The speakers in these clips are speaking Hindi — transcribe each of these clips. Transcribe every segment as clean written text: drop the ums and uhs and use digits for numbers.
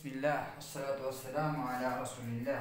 बिस्मिल्लाह अस्सलातु वस्सलामु अला रसूलिल्लाह।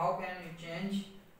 how can you change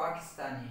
Pakistani.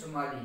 Somali.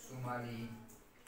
Somali.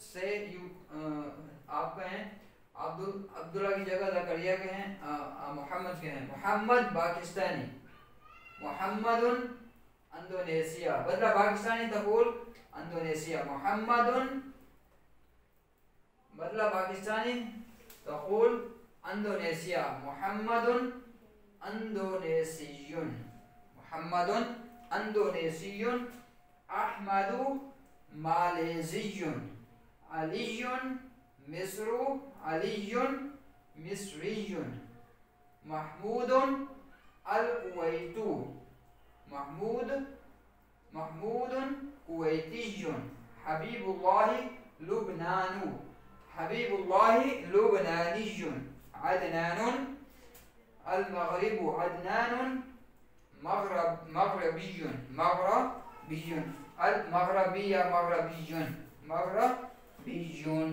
से आप कहें अब्दुल्ला की जगह ज़करिया कहें, मोहम्मद कहें। मोहम्मद पाकिस्तानी, मोहम्मदुन इंडोनेशिया। बदला पाकिस्तानी तक़ूल इंडोनेशिया। मोहम्मदुन बदला पाकिस्तानी तक़ूल इंडोनेशिया। मोहम्मदुन इंडोनेशियुन। मोहम्मदुन इंडोनेशियुन। अहमदु मालेशियुन। अलीयुन मिस्र अलीयुन मिस्रियुन। महमूदुन अल कुवैतु महमूदुन कुवैतियुन। हबीबुल्लाह लुबनानु हबीबुल्लाह लुबनानियुन। अदनानुन अल मगरिब अदनानुन मगरबियुन अल मगरबिया मगरबियुन।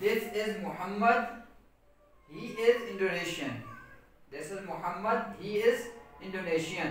This is Muhammad, he is Indonesian. This is Muhammad, he is Indonesian.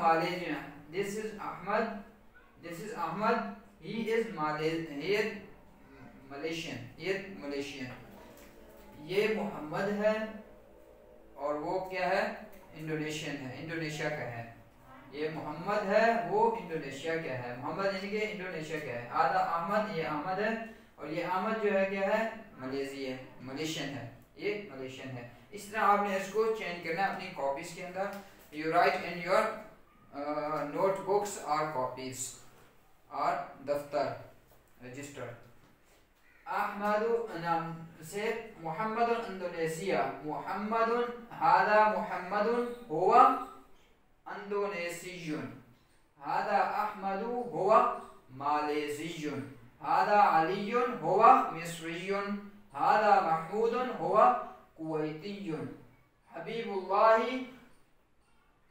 Malaysian. This is Ahmad, he is Malaysian. ये मोहम्मद है और वो क्या है, इंडोनेशियन है, इंडोनेशिया का है। ये मोहम्मद है, वो इंडोनेशिया का है। मोहम्मद यानी कि इंडोनेशिया का है। आधा अहमद, ये अहमद है, और ये अहमद जो है क्या है, मलेशियन है। ये मलेशियन है। इस तरह आपने इसको चेंज करना है अपनी कॉपीज के अंदर। You right in your notebooks और कॉपीज और दफ्तर रजिस्टर। अहमदु नाम से मोहम्मद इंडोनेशिया। मोहम्मदुन हादा मोहम्मदुन हुवा इंडोनेशियुन। हादा अहमदु हुवा मालेशियुन। हादा अलीयुन हुवा मिस्रियुन। हादा महमूदुन हुवा कुवैतियुन। हबीबुल्लाही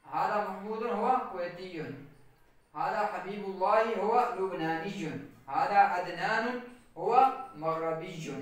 हादा महमूदुन हुवा कुवैतियुन। हादा हबीबुल्लाही हुवा लुबनानियुन। हादा अदनानुन हुआ मगरबियुन।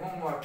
homework.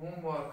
homework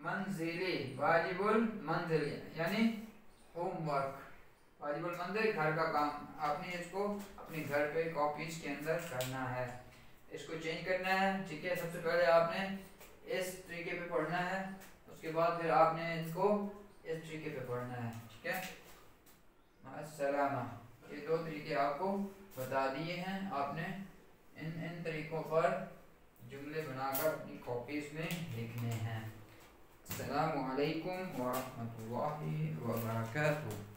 मंजिली, वाजिबुल मंजिल यानी होमवर्क, वाजिबुल मंजिल घर का काम, आपने इसको अपने घर पे कॉपीज के अंदर करना है, इसको चेंज करना है। ठीक है, सबसे पहले आपने इस तरीके पे पढ़ना है, उसके बाद फिर आपने इसको इस तरीके पे पढ़ना है। ठीक है, अस्सलामा, ये दो तरीके आपको बता दिए हैं, आपने इन तरीकों पर जुमले बनाकर अपनी कॉपीज में लिखने हैं। अस्सलामु अलैकुम व रहमतुल्लाहि व बरकातुहू।